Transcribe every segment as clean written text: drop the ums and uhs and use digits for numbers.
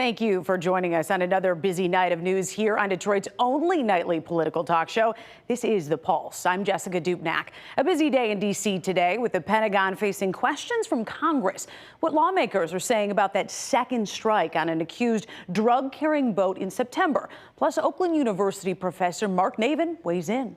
Thank you for joining us on another busy night of news here on Detroit's only nightly political talk show. This is The Pulse. I'm Jessica Dupnack. A busy day in D.C. today with the Pentagon facing questions from Congress. What lawmakers are saying about that second strike on an accused drug-carrying boat in September. Plus, Oakland University professor Mark Navin weighs in.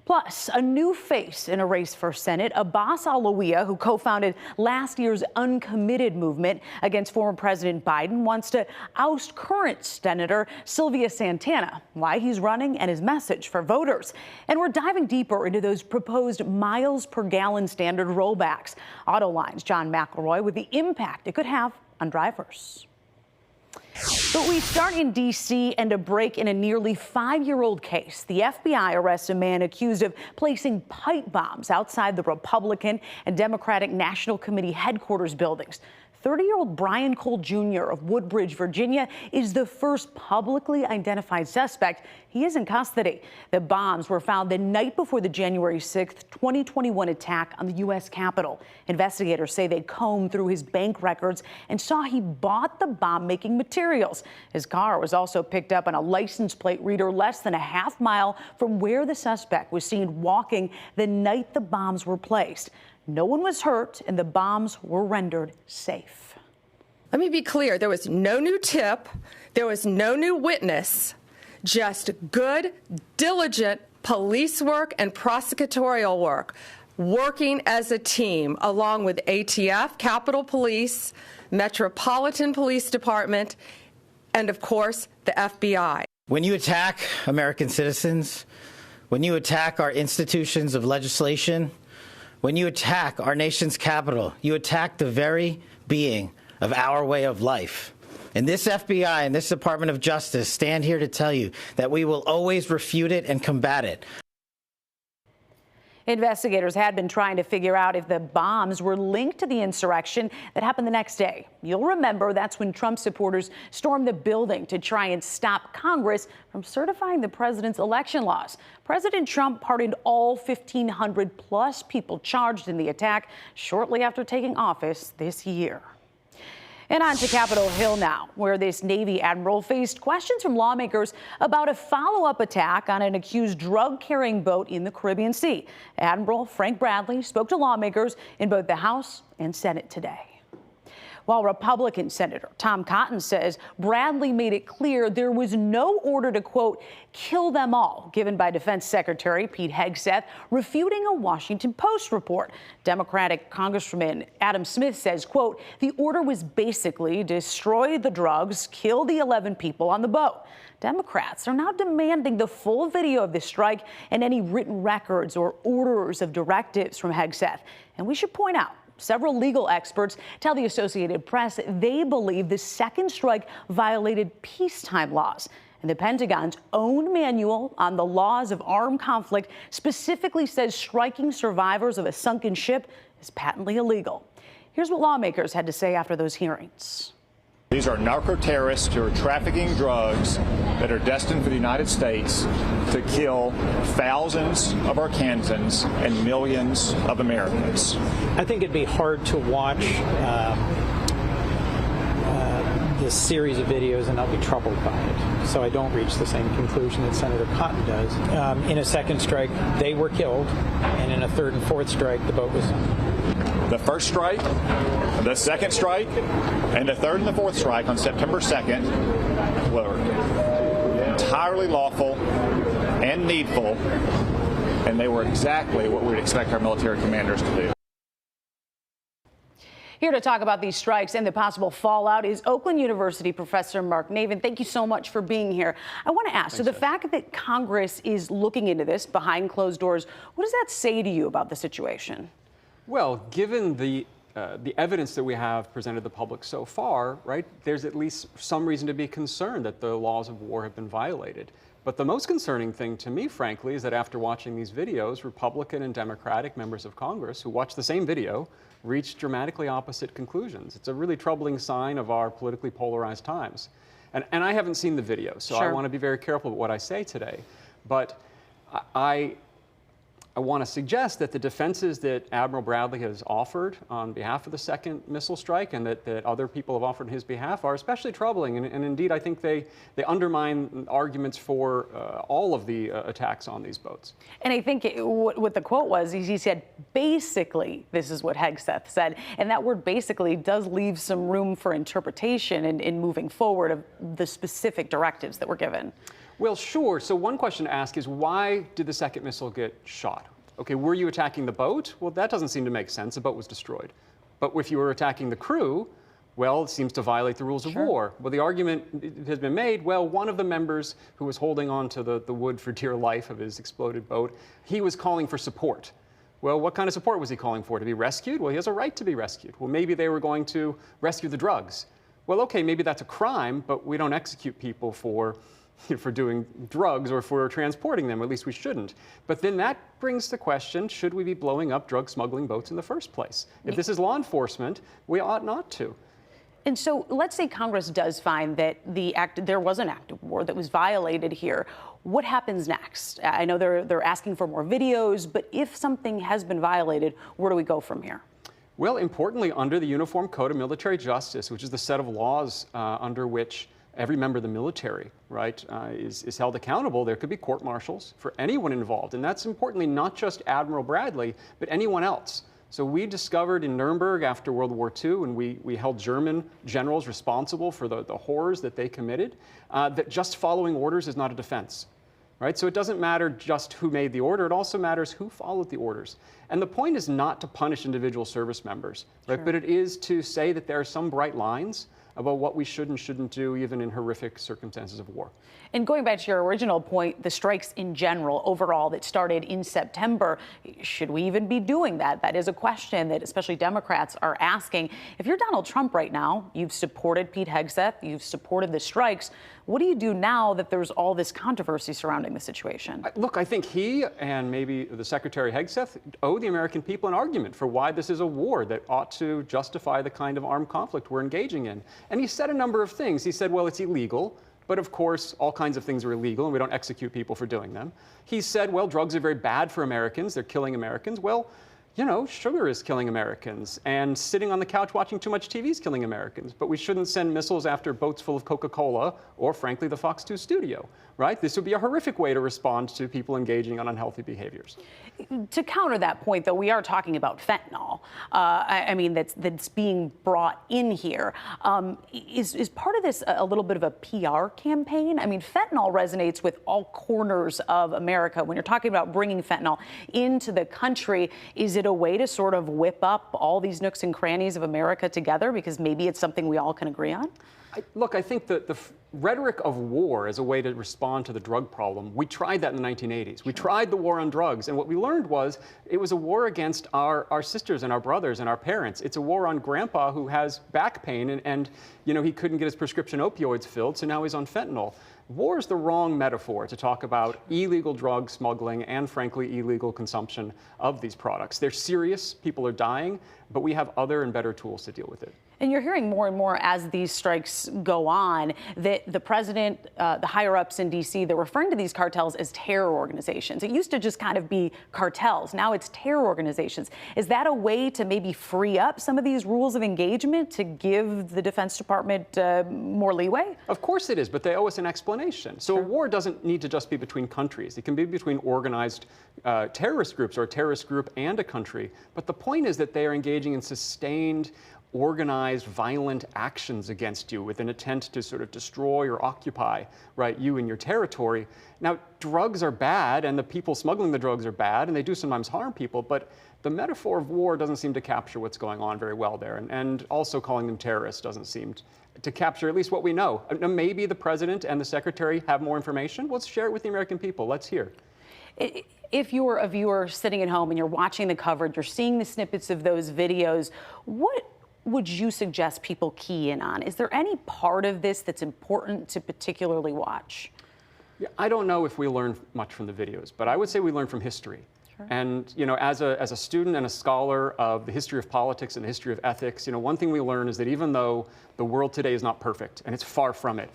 Plus, a new face in a race for Senate, Abbas Alawiya, who co-founded last year's Uncommitted movement against former President Biden, wants to oust current Senator Sylvia Santana, why he's running and his message for voters. And we're diving deeper into those proposed miles per gallon standard rollbacks. Autoline's John McElroy with the impact it could have on drivers. But we start in D.C. and a break in a nearly 5-year-old case. The FBI arrests a man accused of placing pipe bombs outside the Republican and Democratic National Committee headquarters buildings. 30-year-old Brian Cole Jr. of Woodbridge, Virginia, is the first publicly identified suspect. He is in custody. The bombs were found the night before the January 6th, 2021 attack on the U.S. Capitol. Investigators say they combed through his bank records and saw he bought the bomb-making materials. His car was also picked up on a license plate reader less than a half mile from where the suspect was seen walking the night the bombs were placed. No one was hurt, and the bombs were rendered safe. Let me be clear. There was no new tip. There was no new witness. Just good, diligent police work and prosecutorial work, working as a team, along with ATF, Capitol Police, Metropolitan Police Department, and, of course, the FBI. When you attack American citizens, when you attack our institutions of legislation, when you attack our nation's capital, you attack the very being of our way of life. And this FBI and this Department of Justice stand here to tell you that we will always refute it and combat it. Investigators had been trying to figure out if the bombs were linked to the insurrection that happened the next day. You'll remember that's when Trump supporters stormed the building to try and stop Congress from certifying the president's election laws. President Trump pardoned all 1,500 plus people charged in the attack shortly after taking office this year. And on to Capitol Hill now, where this Navy admiral faced questions from lawmakers about a follow-up attack on an accused drug-carrying boat in the Caribbean Sea. Admiral Frank Bradley spoke to lawmakers in both the House and Senate today. While Republican Senator Tom Cotton says Bradley made it clear there was no order to, quote, kill them all, given by Defense Secretary Pete Hegseth, refuting a Washington Post report. Democratic Congressman Adam Smith says, quote, the order was basically destroy the drugs, kill the 11 people on the boat. Democrats are now demanding the full video of the strike and any written records or orders of directives from Hegseth. And we should point out, several legal experts tell the Associated Press they believe the second strike violated peacetime laws. And the Pentagon's own manual on the laws of armed conflict specifically says striking survivors of a sunken ship is patently illegal. Here's what lawmakers had to say after those hearings. These are narco-terrorists who are trafficking drugs that are destined for the United States to kill thousands of Arkansans and millions of Americans. I think it'd be hard to watch this series of videos and not be troubled by it. So I don't reach the same conclusion that Senator Cotton does. In a second strike, they were killed, and in a third and fourth strike, the boat was sunk. The first strike, the second strike, and the third and the fourth strike on September 2nd were entirely lawful and needful, and they were exactly what we'd expect our military commanders to do. Here to talk about these strikes and the possible fallout is Oakland University professor Mark Navin. Thank you so much for being here. I want to ask, so the fact that Congress is looking into this behind closed doors, what does that say to you about the situation? Well, given the evidence that we have presented to the public so far, right, there's at least some reason to be concerned that the laws of war have been violated. But the most concerning thing to me, frankly, is that after watching these videos, Republican and Democratic members of Congress who watched the same video reached dramatically opposite conclusions. It's a really troubling sign of our politically polarized times. And I haven't seen the video, so I want to be very careful with what I say today. But I I want to suggest that the defenses that Admiral Bradley has offered on behalf of the second missile strike and that other people have offered on his behalf are especially troubling. And indeed, I think they undermine arguments for all of the attacks on these boats. And I think what the quote was, he said, basically, this is what Hegseth said. And that word basically does leave some room for interpretation in moving forward of the specific directives that were given. Well, sure. So one question to ask is, why did the second missile get shot? Okay, were you attacking the boat? Well, that doesn't seem to make sense. The boat was destroyed. But if you were attacking the crew, well, it seems to violate the rules of war. Well, the argument has been made, well, one of the members who was holding on to the wood for dear life of his exploded boat, he was calling for support. Well, what kind of support was he calling for? To be rescued? Well, he has a right to be rescued. Well, maybe they were going to rescue the drugs. Well, okay, maybe that's a crime, but we don't execute people for doing drugs or for transporting them, or at least we shouldn't. But then that brings the question, should we be blowing up drug smuggling boats in the first place? If this is law enforcement, we ought not to. And so let's say Congress does find that there was an act of war that was violated here. What happens next? I know they're asking for more videos, but if something has been violated, where do we go from here? Well, importantly, under the Uniform Code of Military Justice, which is the set of laws under which every member of the military, right, is held accountable, there could be court-martials for anyone involved. And that's importantly not just Admiral Bradley, but anyone else. So we discovered in Nuremberg after World War II, and we held German generals responsible for the horrors that they committed, that just following orders is not a defense. Right? So it doesn't matter just who made the order, it also matters who followed the orders. And the point is not to punish individual service members, right? But it is to say that there are some bright lines about what we should and shouldn't do, even in horrific circumstances of war. And going back to your original point, the strikes in general, overall, that started in September, should we even be doing that? That is a question that especially Democrats are asking. If you're Donald Trump right now, you've supported Pete Hegseth, you've supported the strikes. What do you do now that there's all this controversy surrounding the situation? Look, I think he and maybe the Secretary Hegseth owe the American people an argument for why this is a war that ought to justify the kind of armed conflict we're engaging in. And he said a number of things. He said, well, it's illegal. But of course, all kinds of things are illegal, and we don't execute people for doing them. He said, well, drugs are very bad for Americans. They're killing Americans. Well, you know, sugar is killing Americans, and sitting on the couch watching too much TV is killing Americans. But we shouldn't send missiles after boats full of Coca-Cola or, frankly, the Fox 2 studio, right? This would be a horrific way to respond to people engaging on unhealthy behaviors. To counter that point, though, we are talking about fentanyl. I mean, that's being brought in here. Is part of this a little bit of a PR campaign? I mean, fentanyl resonates with all corners of America. When you're talking about bringing fentanyl into the country, is it a way to sort of whip up all these nooks and crannies of America together? Because maybe it's something we all can agree on? Look, I think that the rhetoric of war as a way to respond to the drug problem, we tried that in the 1980s. We tried the war on drugs, and what we learned was it was a war against our sisters and our brothers and our parents. It's a war on grandpa who has back pain and you know, he couldn't get his prescription opioids filled, so now he's on fentanyl. War is the wrong metaphor to talk about illegal drug smuggling and, frankly, illegal consumption of these products. They're serious, people are dying, but we have other and better tools to deal with it. And you're hearing more and more as these strikes go on that the president, the higher-ups in D.C., they're referring to these cartels as terror organizations. It used to just kind of be cartels. Now it's terror organizations. Is that a way to maybe free up some of these rules of engagement to give the Defense Department more leeway? Of course it is, but they owe us an explanation. So a war doesn't need to just be between countries. It can be between organized terrorist groups or a terrorist group and a country. But the point is that they are engaging in sustained, organized, violent actions against you with an intent to sort of destroy or occupy, right, you and your territory. Now, drugs are bad, and the people smuggling the drugs are bad, and they do sometimes harm people, but the metaphor of war doesn't seem to capture what's going on very well there, and also calling them terrorists doesn't seem to capture at least what we know. Maybe the president and the secretary have more information. Let's share it with the American people. Let's hear. If you're a viewer sitting at home and you're watching the coverage, you're seeing the snippets of those videos, what would you suggest people key in on? Is there any part of this that's important to particularly watch? Yeah, I don't know if we learn much from the videos, but I would say we learn from history. Sure. And you know, as a student and a scholar of the history of politics and the history of ethics, you know, one thing we learn is that even though the world today is not perfect, and it's far from it,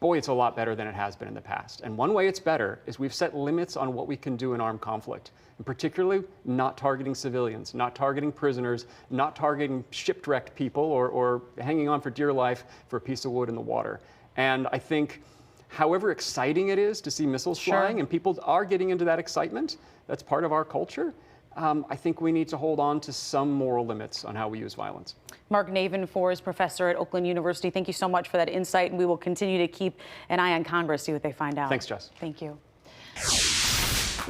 boy, it's a lot better than it has been in the past. And one way it's better is we've set limits on what we can do in armed conflict, and particularly not targeting civilians, not targeting prisoners, not targeting shipwrecked people or hanging on for dear life for a piece of wood in the water. And I think however exciting it is to see missiles flying, and people are getting into that excitement, that's part of our culture, I think we need to hold on to some moral limits on how we use violence. Mark Navenfor is professor at Oakland University. Thank you so much for that insight, and we will continue to keep an eye on Congress, see what they find out. Thanks, Jess. Thank you.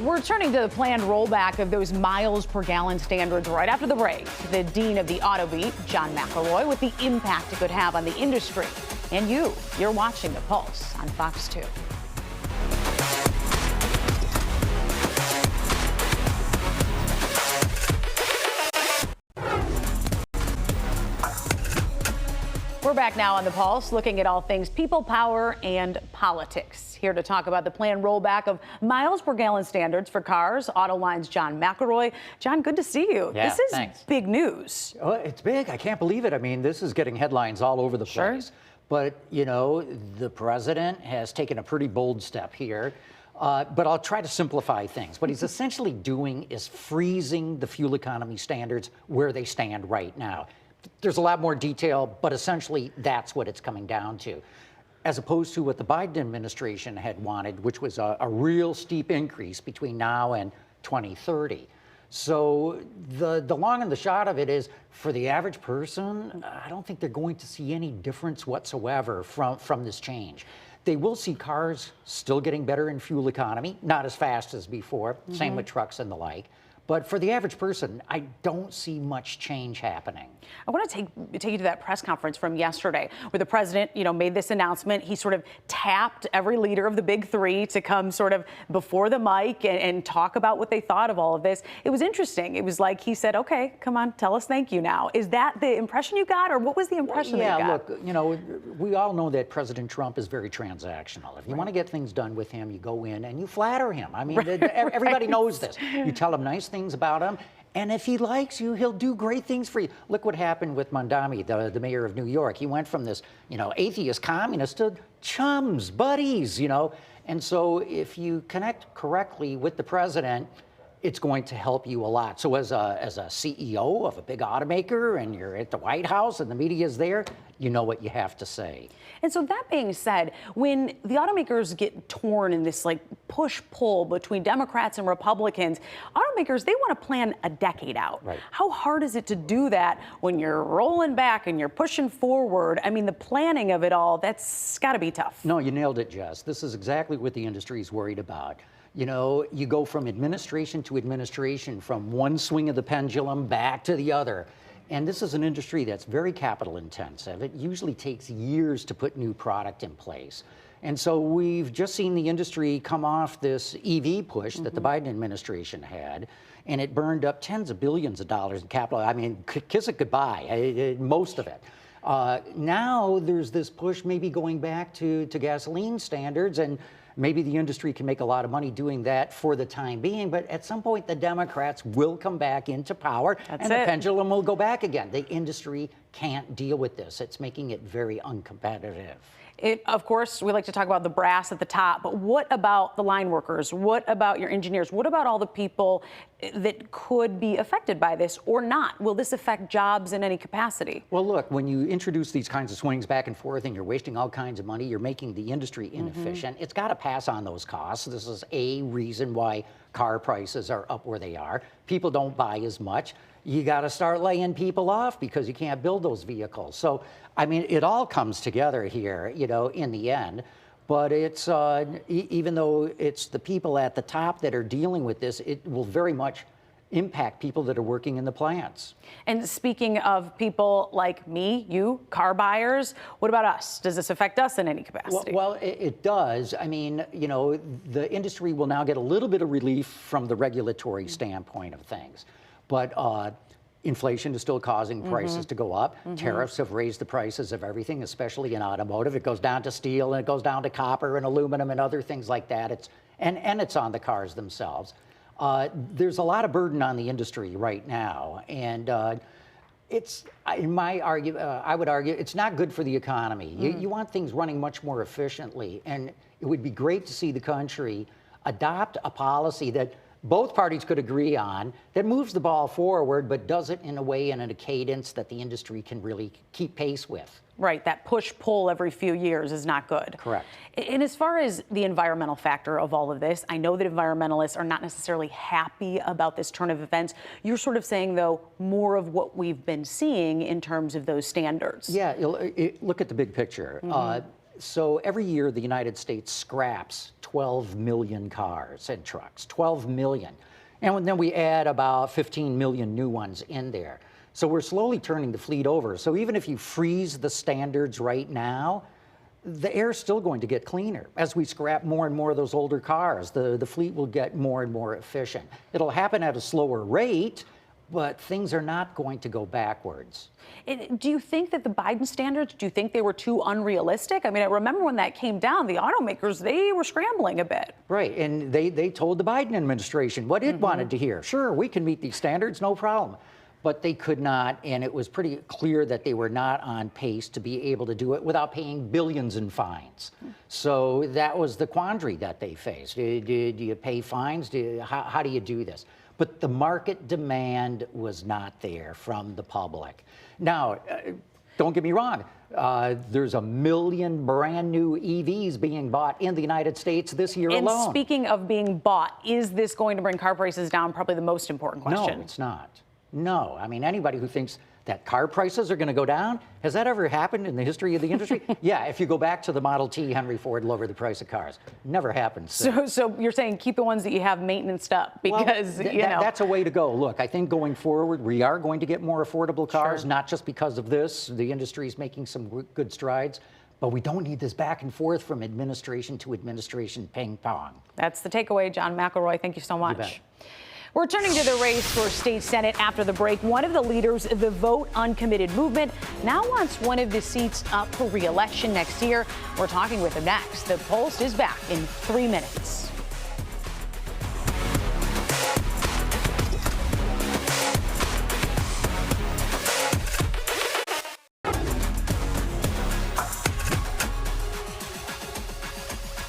We're turning to the planned rollback of those miles per gallon standards right after the break. The dean of the Auto Beat, John McElroy, with the impact it could have on the industry. And you're watching The Pulse on Fox 2. We're back now on The Pulse, looking at all things people, power, and politics. Here to talk about the planned rollback of miles per gallon standards for cars, Autoline's John McElroy. John, good to see you. Yeah, this is thanks. Big news. Oh, it's big. I can't believe it. I mean, this is getting headlines all over the place. But, you know, the president has taken a pretty bold step here. But I'll try to simplify things. What he's essentially doing is freezing the fuel economy standards where they stand right now. There's a lot more detail, but essentially that's what it's coming down to, as opposed to what the Biden administration had wanted, which was a real steep increase between now and 2030. So the long and the short of it is, for the average person, I don't think they're going to see any difference whatsoever from this change. They will see cars still getting better in fuel economy, not as fast as before, same with trucks and the like. But for the average person, I don't see much change happening. I want to take you to that press conference from yesterday where the president, made this announcement. He sort of tapped every leader of the big three to come sort of before the mic and talk about what they thought of all of this. It was interesting. It was like he said, okay, come on, tell us thank you now. Is that the impression you got, or what was the impression that you got? Yeah, look, we all know that President Trump is very transactional. If you want to get things done with him, you go in and you flatter him. I mean, everybody knows this. You tell him nice things about him, and if he likes you, he'll do great things for you. Look what happened with Mondami, the mayor of New York. He went from this, atheist communist to chums, buddies, And so if you connect correctly with the president, it's going to help you a lot. So as a CEO of a big automaker, and you're at the White House and the media is there, you know what you have to say. And so that being said, when the automakers get torn in this push-pull between Democrats and Republicans, automakers, they want to plan a decade out. Right. How hard is it to do that when you're rolling back and you're pushing forward? I mean, the planning of it all, that's got to be tough. No, you nailed it, Jess. This is exactly what the industry is worried about. You go from administration to administration, from one swing of the pendulum back to the other. And this is an industry that's very capital intensive. It usually takes years to put new product in place. And so we've just seen the industry come off this EV push that the Biden administration had, and it burned up tens of billions of dollars in capital. I mean, kiss it goodbye, most of it. Now there's this push maybe going back to gasoline standards, and maybe the industry can make a lot of money doing that for the time being, but at some point the Democrats will come back into power and the pendulum will go back again. The industry can't deal with this. It's making it very uncompetitive. Of course, we like to talk about the brass at the top, but what about the line workers? What about your engineers? What about all the people that could be affected by this or not? Will this affect jobs in any capacity? Well, look, when you introduce these kinds of swings back and forth and you're wasting all kinds of money, you're making the industry inefficient. It's got to pass on those costs. This is a reason why car prices are up where they are. People don't buy as much. You got to start laying people off because you can't build those vehicles. So, I mean, it all comes together here, in the end. But it's, even though it's the people at the top that are dealing with this, it will very much impact people that are working in the plants. And speaking of people like me, you, car buyers, what about us? Does this affect us in any capacity? Well, it does. I mean, the industry will now get a little bit of relief from the regulatory standpoint of things. But inflation is still causing prices to go up. Tariffs have raised the prices of everything, especially in automotive. It goes down to steel, and it goes down to copper and aluminum and other things like that. And it's on the cars themselves. There's a lot of burden on the industry right now. And I would argue it's not good for the economy. You want things running much more efficiently, and it would be great to see the country adopt a policy that both parties could agree on, that moves the ball forward, but does it in a way and in a cadence that the industry can really keep pace with. Right, that push-pull every few years is not good. Correct. And as far as the environmental factor of all of this, I know that environmentalists are not necessarily happy about this turn of events. You're sort of saying, though, more of what we've been seeing in terms of those standards. Yeah, look at the big picture. So every year, the United States scraps 12 million cars and trucks, 12 million. And then we add about 15 million new ones in there. So we're slowly turning the fleet over. So even if you freeze the standards right now, the air is still going to get cleaner. As we scrap more and more of those older cars, the fleet will get more and more efficient. It'll happen at a slower rate, but things are not going to go backwards. And do you think that the Biden standards, do you think they were too unrealistic? I mean, I remember when that came down, the automakers, they were scrambling a bit. Right, and they told the Biden administration what it wanted to hear. Sure, we can meet these standards, no problem. But they could not, and it was pretty clear that they were not on pace to be able to do it without paying billions in fines. So that was the quandary that they faced. Do you pay fines? How do you do this? But the market demand was not there from the public. Now, don't get me wrong. There's 1 million brand new EVs being bought in the United States this year alone. And speaking of being bought, is this going to bring car prices down? Probably the most important question. No, it's not. No. I mean, anybody who thinks that car prices are going to go down, has that ever happened in the history of the industry? Yeah, if you go back to the Model T, Henry Ford lowered the price of cars. Never happened. So you're saying keep the ones that you have maintenanced up because, well, you know. That's a way to go. Look, I think going forward, we are going to get more affordable cars, not just because of this. The industry is making some good strides. But we don't need this back and forth from administration to administration ping pong. That's the takeaway, John McElroy. Thank you so much. You bet. We're turning to the race for state senate after the break. One of the leaders of the Vote Uncommitted movement now wants one of the seats up for re-election next year. We're talking with him next. The Pulse is back in 3 minutes.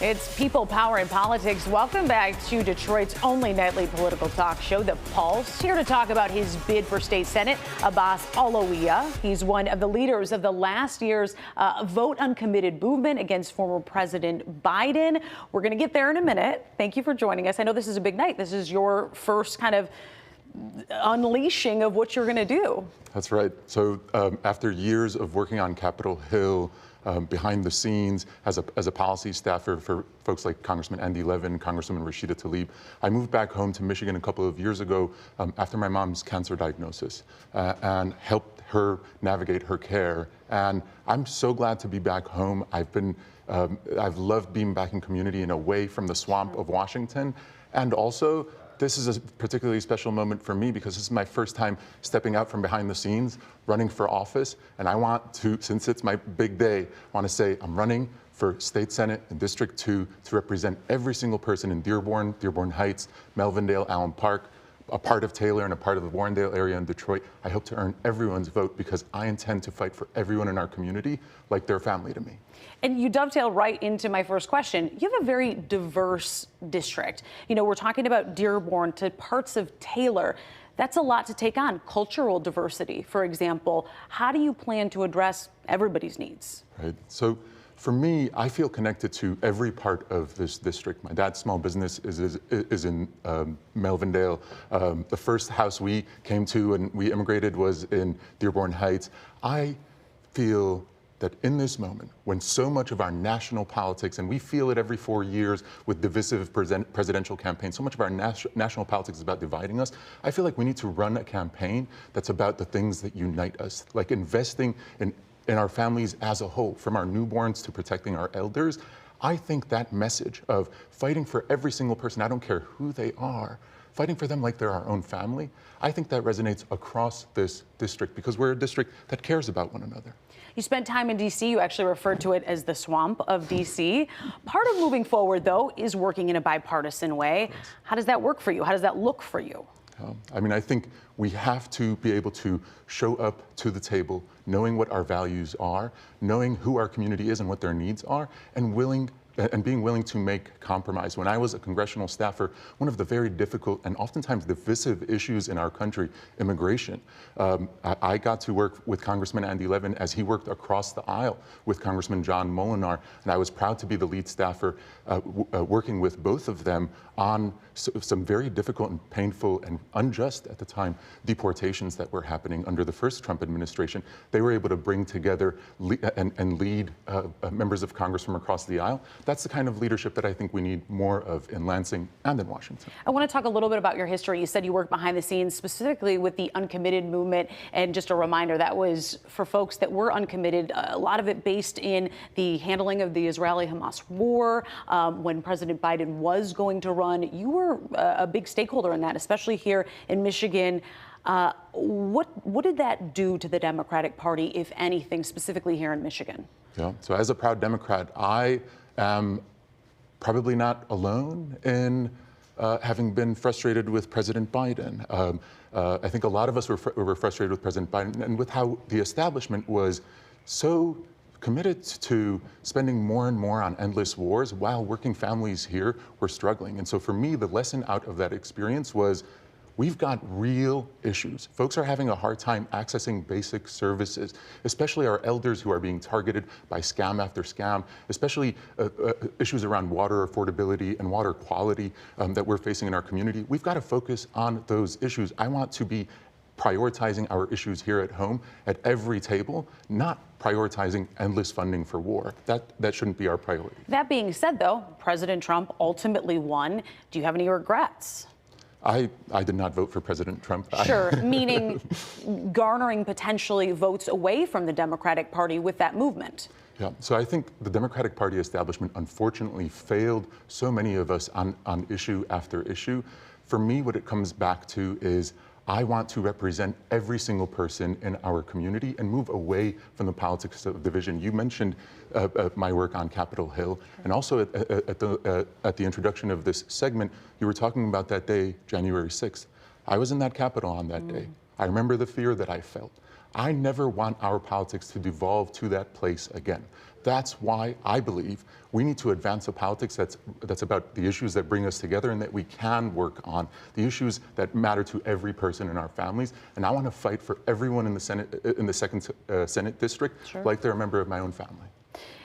It's People, Power, and Politics. Welcome back to Detroit's only nightly political talk show, The Pulse. Here to talk about his bid for state senate, Abbas Alawiya. He's one of the leaders of the last year's Vote Uncommitted movement against former President Biden. We're going to get there in a minute. Thank you for joining us. I know this is a big night. This is your first kind of unleashing of what you're going to do. That's right. So after years of working on Capitol Hill, behind the scenes as a policy staffer for folks like Congressman Andy Levin, Congresswoman Rashida Tlaib, I moved back home to Michigan a couple of years ago after my mom's cancer diagnosis and helped her navigate her care. And I'm so glad to be back home. I've loved being back in community and away from the swamp of Washington. And also, this is a particularly special moment for me because this is my first time stepping out from behind the scenes, running for office. And I want to, since it's my big day, I want to say I'm running for State Senate in District 2 to represent every single person in Dearborn, Dearborn Heights, Melvindale, Allen Park, a part of Taylor and a part of the Warrendale area in Detroit. I hope to earn everyone's vote because I intend to fight for everyone in our community like they're family to me. And you dovetail right into my first question. You have a very diverse district. You know, we're talking about Dearborn to parts of Taylor. That's a lot to take on. Cultural diversity, for example. How do you plan to address everybody's needs? Right. So for me, I feel connected to every part of this district. My dad's small business is in Melvindale. The first house we came to and we immigrated was in Dearborn Heights. I feel that in this moment, when so much of our national politics, and we feel it every 4 years with divisive presidential campaigns, so much of our national politics is about dividing us, I feel like we need to run a campaign that's about the things that unite us, like investing in our families as a whole, from our newborns to protecting our elders. I think that message of fighting for every single person, I don't care who they are, fighting for them like they're our own family, I think that resonates across this district because we're a district that cares about one another. You spent time in D.C. You actually referred to it as the swamp of D.C. Part of moving forward, though, is working in a bipartisan way. How does that work for you? How does that look for you? I mean, I think we have to be able to show up to the table knowing what our values are, knowing who our community is and what their needs are, and being willing to make compromise. When I was a congressional staffer, one of the very difficult and oftentimes divisive issues in our country, immigration, I got to work with Congressman Andy Levin as he worked across the aisle with Congressman John Molinar, and I was proud to be the lead staffer working with both of them on some very difficult and painful and unjust at the time deportations that were happening under the first Trump administration. They were able to bring together and lead members of Congress from across the aisle. That's the kind of leadership that I think we need more of in Lansing and in Washington. I want to talk a little bit about your history. You said you worked behind the scenes, specifically with the uncommitted movement. And just a reminder, that was for folks that were uncommitted, a lot of it based in the handling of the Israeli-Hamas war. When President Biden was going to run, you were a big stakeholder in that, especially here in Michigan. What did that do to the Democratic Party, if anything, specifically here in Michigan? Yeah. So as a proud Democrat, I am probably not alone in having been frustrated with President Biden. I think a lot of us were frustrated with President Biden and with how the establishment was so committed to spending more and more on endless wars while working families here were struggling. And so for me, the lesson out of that experience was we've got real issues. Folks are having a hard time accessing basic services, especially our elders who are being targeted by scam after scam, especially issues around water affordability and water quality that we're facing in our community. We've got to focus on those issues. I want to be prioritizing our issues here at home at every table, not prioritizing endless funding for war. That shouldn't be our priority. That being said, though, President Trump ultimately won. Do you have any regrets? I did not vote for President Trump. Sure, meaning garnering potentially votes away from the Democratic Party with that movement. Yeah, so I think the Democratic Party establishment unfortunately failed so many of us on issue after issue. For me, what it comes back to is I want to represent every single person in our community and move away from the politics of division. You mentioned my work on Capitol Hill, and also at the introduction of this segment, you were talking about that day, January 6th. I was in that Capitol on that day. I remember the fear that I felt. I never want our politics to devolve to that place again. That's why I believe we need to advance a politics that's about the issues that bring us together and that we can work on, the issues that matter to every person in our families. And I want to fight for everyone in the Senate, in the second Senate district, Sure. like they're a member of my own family.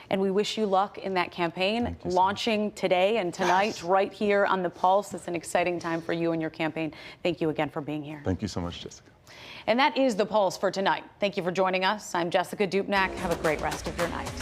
And we wish you luck in that campaign, launching today and tonight right here on The Pulse. It's an exciting time for you and your campaign. Thank you again for being here. Thank you so much, Jessica. And that is The Pulse for tonight. Thank you for joining us. I'm Jessica Dupnack. Have a great rest of your night.